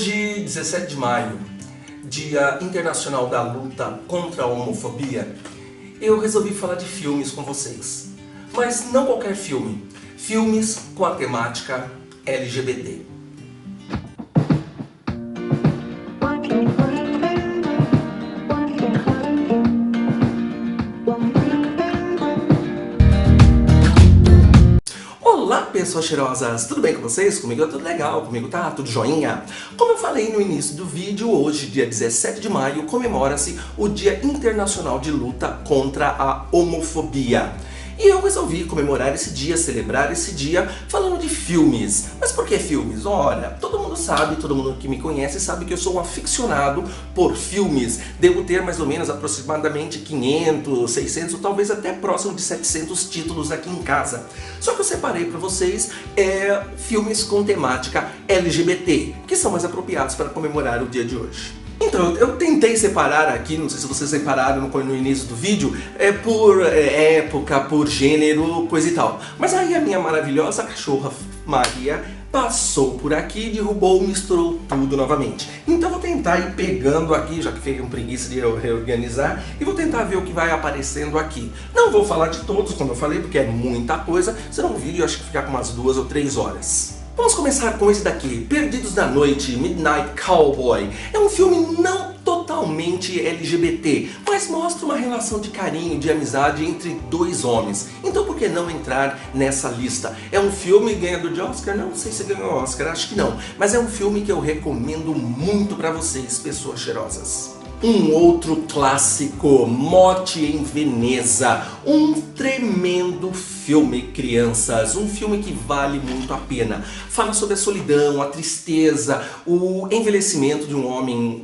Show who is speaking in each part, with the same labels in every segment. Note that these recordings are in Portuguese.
Speaker 1: Hoje, 17 de maio, Dia Internacional da Luta contra a Homofobia, eu resolvi falar de filmes com vocês. Mas não qualquer filme. Filmes com a temática LGBT. Olá, pessoas cheirosas! Tudo bem com vocês? Comigo tá tudo legal, comigo tá tudo joinha. Como eu falei no início do vídeo, hoje, dia 17 de maio, comemora-se o Dia Internacional de Luta contra a Homofobia. E eu resolvi comemorar esse dia, celebrar esse dia, falando de filmes. Mas por que filmes? Olha, todo mundo sabe, todo mundo que me conhece sabe que eu sou um aficionado por filmes. Devo ter mais ou menos aproximadamente 500, 600 ou talvez até próximo de 700 títulos aqui em casa. Só que eu separei para vocês filmes com temática LGBT, que são mais apropriados para comemorar o dia de hoje. Então, eu tentei separar aqui, não sei se vocês separaram no início do vídeo, por época, por gênero, coisa e tal. Mas aí a minha maravilhosa cachorra Maria passou por aqui, derrubou, misturou tudo novamente. Então eu vou tentar ir pegando aqui, já que fiquei com preguiça de eu reorganizar, e vou tentar ver o que vai aparecendo aqui. Não vou falar de todos, como eu falei, porque é muita coisa, senão o vídeo eu acho que ficar com umas 2 ou 3 horas. Vamos começar com esse daqui, Perdidos da Noite, Midnight Cowboy. É um filme não totalmente LGBT, mas mostra uma relação de carinho, de amizade entre dois homens. Então por que não entrar nessa lista? É um filme ganhador de Oscar? Não sei se ganhou Oscar, acho que não. Mas é um filme que eu recomendo muito pra vocês, pessoas cheirosas. Um outro clássico, Morte em Veneza, um tremendo filme, crianças, um filme que vale muito a pena. Fala sobre a solidão, a tristeza, o envelhecimento de um homem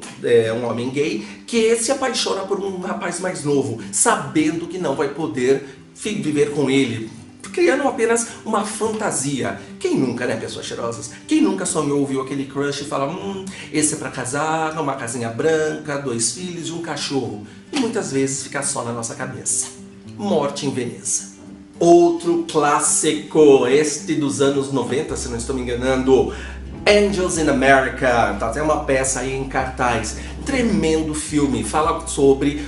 Speaker 1: gay que se apaixona por um rapaz mais novo, sabendo que não vai poder viver com ele, criando apenas uma fantasia. Quem nunca, né, pessoas cheirosas? Quem nunca sonhou, ouviu aquele crush e fala, esse é pra casar, uma casinha branca, 2 filhos e um cachorro. E muitas vezes fica só na nossa cabeça. Morte em Veneza. Outro clássico, este dos anos 90, se não estou me enganando, Angels in America, tá até uma peça aí em cartaz. Tremendo filme, fala sobre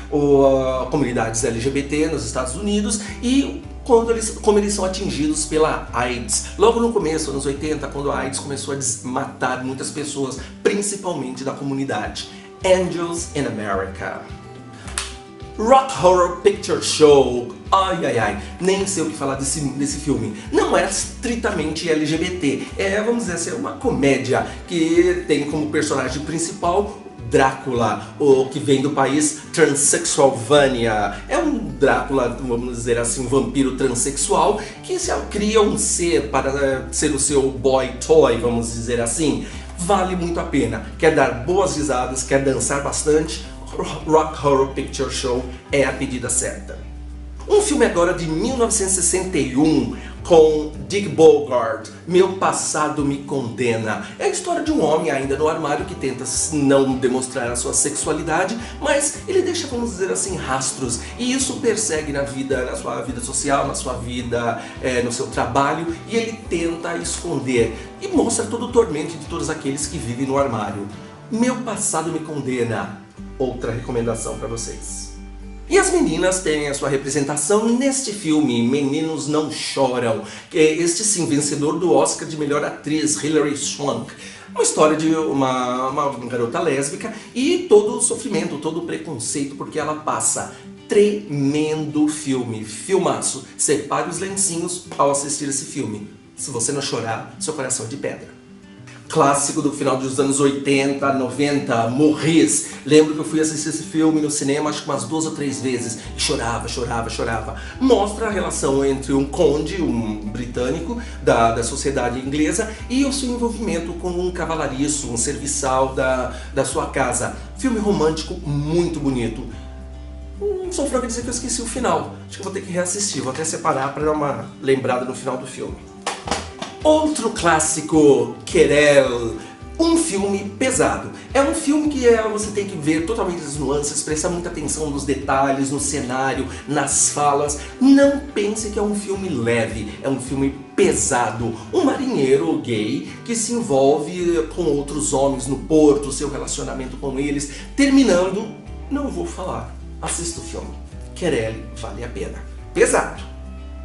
Speaker 1: comunidades LGBT nos Estados Unidos e como eles são atingidos pela AIDS. Logo no começo, anos 80, quando a AIDS começou a matar muitas pessoas, principalmente da comunidade. Angels in America. Rock Horror Picture Show. Ai, ai, ai, nem sei o que falar desse filme. Não é estritamente LGBT, vamos dizer assim, é uma comédia que tem como personagem principal Drácula, o que vem do país Transexualvânia. É um Drácula, vamos dizer assim, um vampiro transexual que se cria um ser para ser o seu boy toy, vamos dizer assim. Vale muito a pena. Quer dar boas risadas, quer dançar bastante? Rock Horror Picture Show é a pedida certa. Um filme agora de 1961 com Dick Bogart, Meu Passado Me Condena. É a história de um homem ainda no armário que tenta não demonstrar a sua sexualidade, mas ele deixa, vamos dizer assim, rastros. E isso persegue na sua vida social, na sua vida, no seu trabalho, e ele tenta esconder. E mostra todo o tormento de todos aqueles que vivem no armário. Meu Passado Me Condena. Outra recomendação para vocês. E as meninas têm a sua representação neste filme, Meninos Não Choram. Este sim, vencedor do Oscar de melhor atriz, Hilary Swank. Uma história de uma garota lésbica e todo o sofrimento, todo o preconceito porque ela passa. Tremendo filme, filmaço. Separe os lencinhos ao assistir esse filme. Se você não chorar, seu coração é de pedra. Clássico do final dos anos 80, 90, Maurice. Lembro que eu fui assistir esse filme no cinema acho que umas 2 ou 3 vezes e chorava, chorava, chorava. Mostra a relação entre um conde, um britânico da sociedade inglesa e o seu envolvimento com um cavalariço, um serviçal da sua casa. Filme romântico muito bonito. Só pra dizer que eu esqueci o final. Acho que eu vou ter que reassistir, vou até separar para dar uma lembrada no final do filme. Outro clássico, Querelle, Um filme pesado. É um filme que você tem que ver totalmente as nuances, prestar muita atenção nos detalhes, no cenário, nas falas. Não pense que é um filme leve, é um filme pesado. Um marinheiro gay que se envolve com outros homens no porto, seu relacionamento com eles, terminando, não vou falar. Assista o filme. Querelle, vale a pena. Pesado.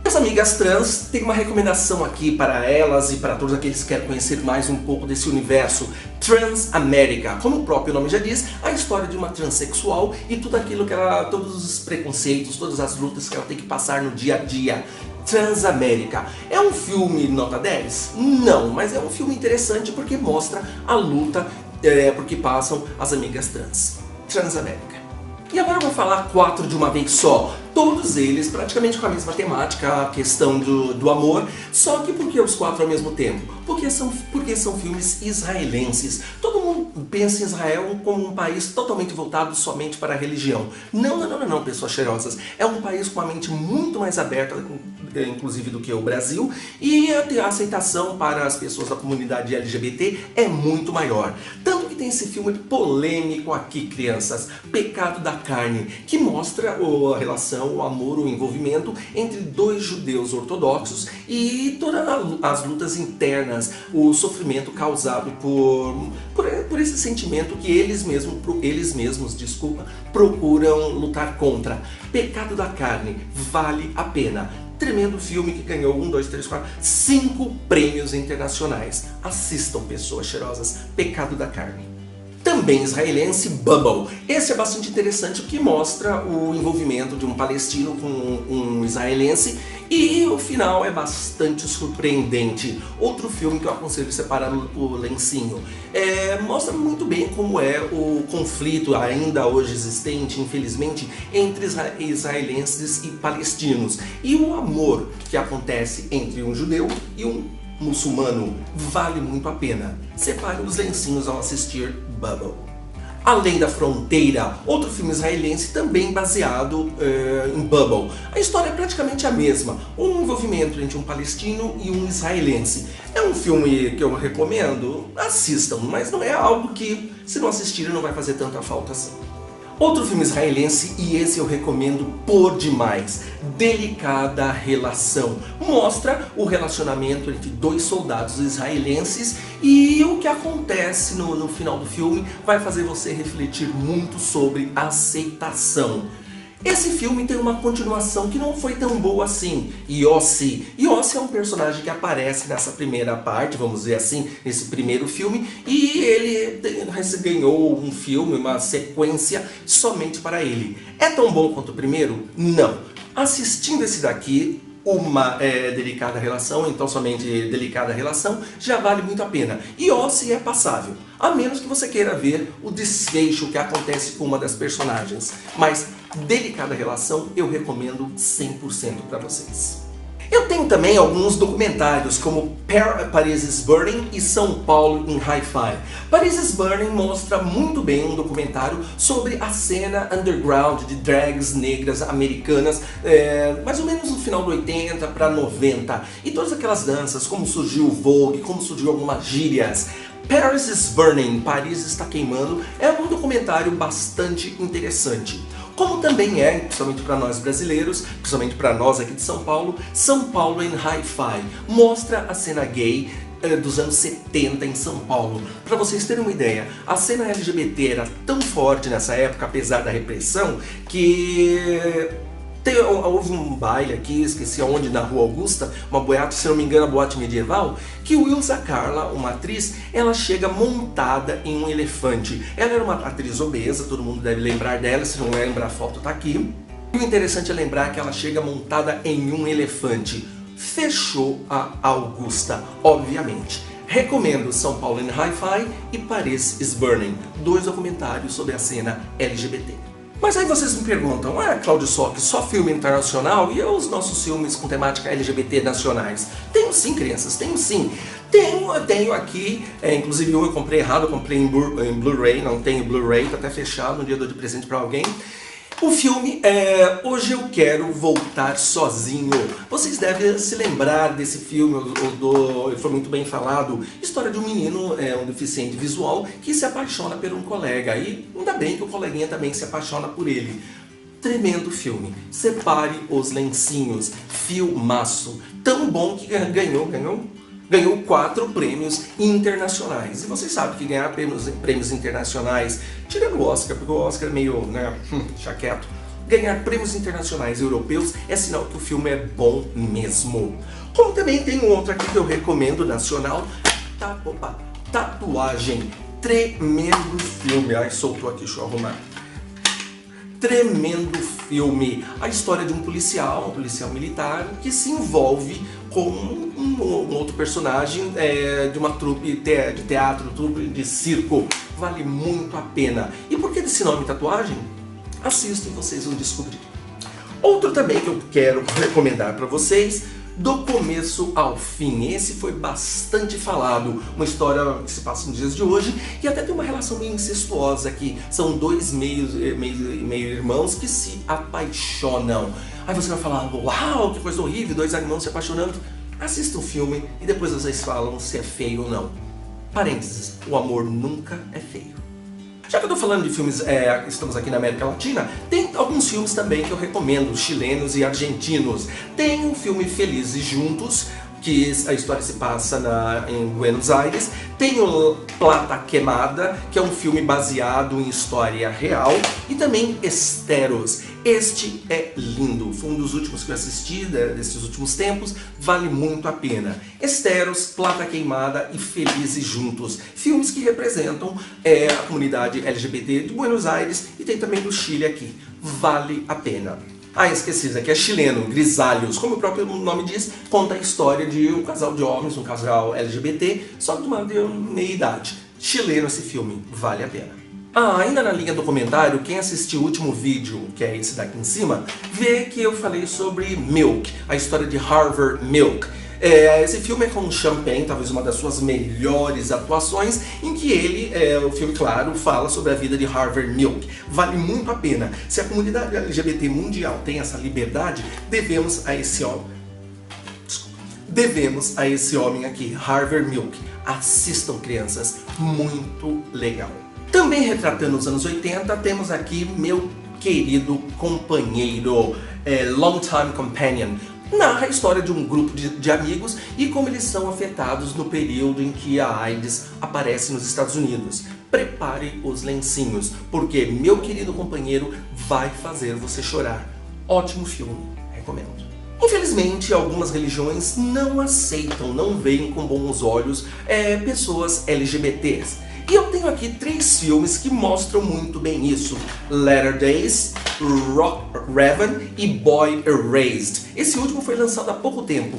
Speaker 1: Minhas amigas trans, tem uma recomendação aqui para elas e para todos aqueles que querem conhecer mais um pouco desse universo. Transamérica, como o próprio nome já diz, a história de uma transexual e tudo aquilo que ela, todos os preconceitos, todas as lutas que ela tem que passar no dia a dia. Transamérica. É um filme nota 10? Não, mas é um filme interessante porque mostra a luta por que passam as amigas trans. Transamérica. E agora eu vou falar 4 de uma vez só. Todos eles praticamente com a mesma temática, a questão do amor. Só que por que os 4 ao mesmo tempo? Porque são filmes israelenses. Todo mundo pensa em Israel como um país totalmente voltado somente para a religião. Não, pessoas cheirosas. É um país com uma mente muito mais aberta, inclusive do que o Brasil. E a aceitação para as pessoas da comunidade LGBT é muito maior. Tanto que tem esse filme polêmico aqui, crianças, Pecado da Carne, que mostra a relação, o amor, o envolvimento entre 2 judeus ortodoxos e todas as lutas internas, o sofrimento causado por esse sentimento que eles mesmos, procuram lutar contra. Pecado da Carne, vale a pena. Tremendo filme que ganhou 5 prêmios internacionais. Assistam, pessoas cheirosas, Pecado da Carne. Também israelense, Bubble. Esse é bastante interessante porque mostra o envolvimento de um palestino com um israelense e o final é bastante surpreendente. Outro filme que eu aconselho separar o lencinho. Mostra muito bem como é o conflito ainda hoje existente, infelizmente, entre israelenses e palestinos. E o amor que acontece entre um judeu e um muçulmano. Vale muito a pena. Separe os lencinhos ao assistir Bubble. Além da Fronteira, outro filme israelense também baseado em Bubble. A história é praticamente a mesma, um envolvimento entre um palestino e um israelense. É um filme que eu recomendo, assistam, mas não é algo que, se não assistirem, não vai fazer tanta falta assim. Outro filme israelense, e esse eu recomendo por demais, Delicada Relação. Mostra o relacionamento entre 2 soldados israelenses e o que acontece no final do filme vai fazer você refletir muito sobre aceitação. Esse filme tem uma continuação que não foi tão boa assim, Yossi. Yossi é um personagem que aparece nessa primeira parte, vamos dizer assim, nesse primeiro filme, e ele ganhou um filme, uma sequência somente para ele. É tão bom quanto o primeiro? Não. Assistindo esse daqui, uma Delicada Relação, então somente Delicada Relação, já vale muito a pena. Yossi é passável, a menos que você queira ver o desfecho que acontece com uma das personagens. Mas Delicada Relação eu recomendo 100% para vocês. Eu tenho também alguns documentários, como Paris is Burning e São Paulo in Hi-Fi. Paris is Burning mostra muito bem um documentário sobre a cena underground de drags negras americanas, mais ou menos no final do 80 para 90. E todas aquelas danças, como surgiu o Vogue, como surgiu algumas gírias. Paris is Burning, Paris está queimando, é um documentário bastante interessante. Como também principalmente para nós brasileiros, principalmente para nós aqui de São Paulo in Hi-Fi. Mostra a cena gay dos anos 70 em São Paulo. Para vocês terem uma ideia, a cena LGBT era tão forte nessa época, apesar da repressão, que houve um baile aqui, esqueci onde, na Rua Augusta, uma boate, se não me engano, a boate medieval, que o Ilza Carla, uma atriz, ela chega montada em um elefante. Ela era uma atriz obesa, todo mundo deve lembrar dela, se não lembra a foto tá aqui. E o interessante é lembrar que ela chega montada em um elefante. Fechou a Augusta, obviamente. Recomendo São Paulo in Hi-Fi e Paris is Burning, 2 documentários sobre a cena LGBT. Mas aí vocês me perguntam, Cláudio Socchi, só filme internacional e os nossos filmes com temática LGBT nacionais? Tenho sim, crianças, tenho sim. Tenho aqui, inclusive eu comprei errado, eu comprei em Blu-ray, não tenho Blu-ray, tá até fechado, um dia eu dou de presente pra alguém. O filme é Hoje Eu Quero Voltar Sozinho. Vocês devem se lembrar desse filme, ele foi muito bem falado. História de um menino, um deficiente visual, que se apaixona por um colega. E ainda bem que o coleguinha também se apaixona por ele. Tremendo filme. Separe os lencinhos. Filmaço. Tão bom que ganhou 4 prêmios internacionais. E vocês sabem que ganhar prêmios internacionais, tirando o Oscar, porque o Oscar é meio, chaqueto, ganhar prêmios internacionais europeus é sinal que o filme é bom mesmo. Como também tem um outro aqui que eu recomendo, nacional, Tatuagem. Tremendo filme. Ai, soltou aqui, deixa eu arrumar. Tremendo filme. A história de um policial militar, que se envolve com um outro personagem de uma trupe de teatro, trupe de circo. Vale muito a pena. E por que desse nome Tatuagem? Assistam e vocês vão descobrir. Outro também que eu quero recomendar para vocês, Do Começo ao Fim. Esse foi bastante falado, uma história que se passa nos dias de hoje e até tem uma relação meio incestuosa aqui. São dois meio-irmãos que se apaixonam. Aí você vai falar, uau, que coisa horrível, 2 irmãos se apaixonando. Assista o filme e depois vocês falam se é feio ou não. Parênteses, o amor nunca é feio. Já que eu tô falando de filmes, estamos aqui na América Latina, tem alguns filmes também que eu recomendo, chilenos e argentinos. Tem o filme Felizes Juntos, que a história se passa em Buenos Aires. Tem o Plata Quemada, que é um filme baseado em história real. E também Esteros. Este é lindo, foi um dos últimos que eu assisti, desses últimos tempos, vale muito a pena. Esteros, Plata Queimada e Felizes Juntos. Filmes que representam a comunidade LGBT de Buenos Aires e tem também do Chile aqui. Vale a pena. Ah, esqueci, isso aqui é chileno, Grisalhos. Como o próprio nome diz, conta a história de um casal de homens, um casal LGBT, só de uma meia-idade. Chileno esse filme, vale a pena. Ah, ainda na linha do comentário, quem assistiu o último vídeo, que é esse daqui em cima, vê que eu falei sobre Milk, a história de Harvey Milk. Esse filme é com Sean Penn, talvez uma das suas melhores atuações, em que o filme, claro, fala sobre a vida de Harvey Milk. Vale muito a pena. Se a comunidade LGBT mundial tem essa liberdade, devemos a esse homem aqui, Harvey Milk. Assistam, crianças, muito legal. Também retratando os anos 80, temos aqui Meu Querido Companheiro, Long Time Companion. Narra a história de um grupo de amigos e como eles são afetados no período em que a AIDS aparece nos Estados Unidos. Prepare os lencinhos, porque Meu Querido Companheiro vai fazer você chorar. Ótimo filme, recomendo. Infelizmente, algumas religiões não aceitam, não veem com bons olhos pessoas LGBTs. E eu tenho aqui 3 filmes que mostram muito bem isso. Latter Days, Rock Raven e Boy Erased. Esse último foi lançado há pouco tempo.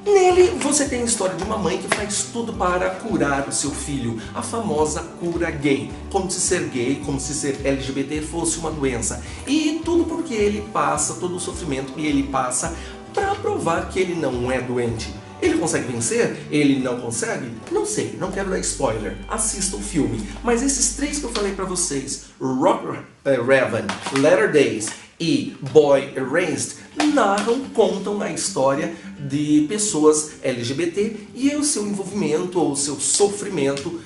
Speaker 1: Nele você tem a história de uma mãe que faz tudo para curar o seu filho. A famosa cura gay. Como se ser gay, como se ser LGBT fosse uma doença. E tudo porque ele passa, todo o sofrimento que ele passa para provar que ele não é doente. Ele consegue vencer? Ele não consegue? Não sei, não quero dar spoiler. Assista o filme. Mas esses 3 que eu falei pra vocês, Rock Raven, Latter Days e Boy Erased, contam a história de pessoas LGBT e o seu envolvimento ou o seu sofrimento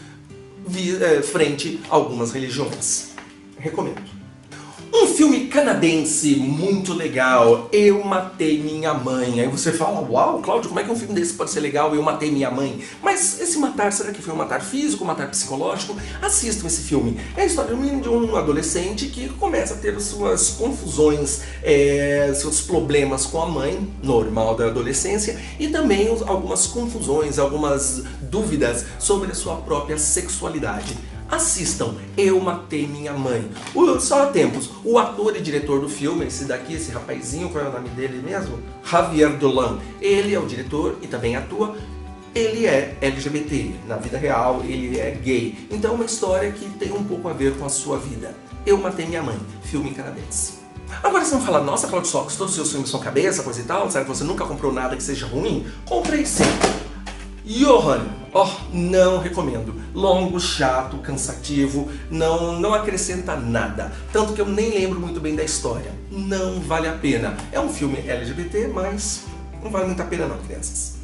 Speaker 1: frente a algumas religiões. Recomendo. Um filme canadense muito legal, Eu Matei Minha Mãe. Aí você fala, uau, Cláudio, como é que um filme desse pode ser legal, Eu Matei Minha Mãe? Mas esse matar, será que foi um matar físico, um matar psicológico? Assistam esse filme. É a história de um adolescente que começa a ter suas confusões, seus problemas com a mãe, normal da adolescência, e também algumas confusões, algumas dúvidas sobre a sua própria sexualidade. Assistam Eu Matei Minha Mãe. Só há tempos, o ator e diretor do filme, esse rapazinho, qual é o nome dele mesmo? Javier Dolan. Ele é o diretor e também atua. Ele é LGBT, na vida real ele é gay. Então é uma história que tem um pouco a ver com a sua vida. Eu Matei Minha Mãe, filme canadense. Agora vocês vão falar, nossa, Cláudio Socks, todos os seus filmes são cabeça, coisa e tal, será que você nunca comprou nada que seja ruim? Comprei sim. Johan, Oh, não recomendo. Longo, chato, cansativo, não acrescenta nada. Tanto que eu nem lembro muito bem da história. Não vale a pena. É um filme LGBT, mas não vale muito a pena não, crianças.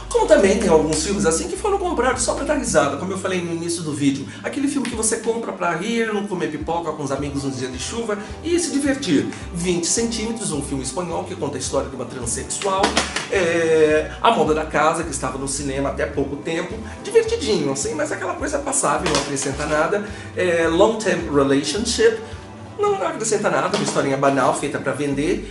Speaker 1: Como também tem alguns filmes assim que foram comprados só pra dar risada, como eu falei no início do vídeo. Aquele filme que você compra pra rir, não comer pipoca com os amigos nos dias de chuva e se divertir. 20 centímetros, um filme espanhol que conta a história de uma transexual. A Moda da Casa, que estava no cinema até pouco tempo. Divertidinho, assim, mas aquela coisa passável, não acrescenta nada. Long Term Relationship, não acrescenta nada, uma historinha banal feita pra vender.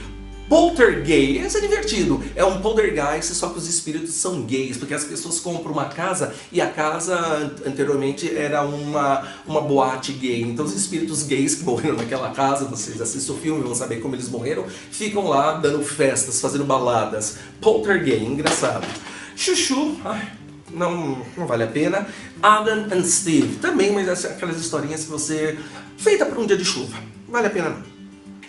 Speaker 1: Poltergeist, esse é divertido, é um poltergeist só que os espíritos são gays, porque as pessoas compram uma casa e a casa anteriormente era uma boate gay, então os espíritos gays que morreram naquela casa, vocês assistem o filme vão saber como eles morreram, ficam lá dando festas, fazendo baladas. Poltergeist, engraçado. Chuchu, não vale a pena. Adam and Steve, também, mas aquelas historinhas que você... feita para um dia de chuva, vale a pena não.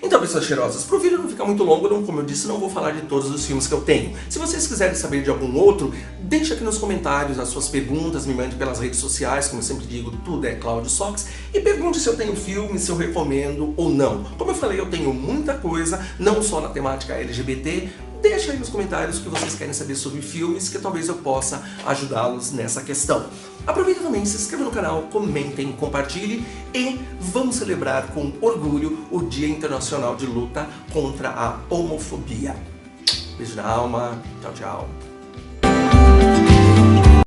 Speaker 1: Então, pessoas cheirosas, para o vídeo não ficar muito longo, como eu disse, não vou falar de todos os filmes que eu tenho. Se vocês quiserem saber de algum outro, deixa aqui nos comentários as suas perguntas, me mande pelas redes sociais, como eu sempre digo, tudo é Claudio Sox, e pergunte se eu tenho filme, se eu recomendo ou não. Como eu falei, eu tenho muita coisa, não só na temática LGBT, deixa aí nos comentários o que vocês querem saber sobre filmes, que talvez eu possa ajudá-los nessa questão. Aproveita também, se inscreva no canal, comentem, compartilhem e vamos celebrar com orgulho o Dia Internacional de Luta contra a Homofobia. Beijo na alma, tchau, tchau.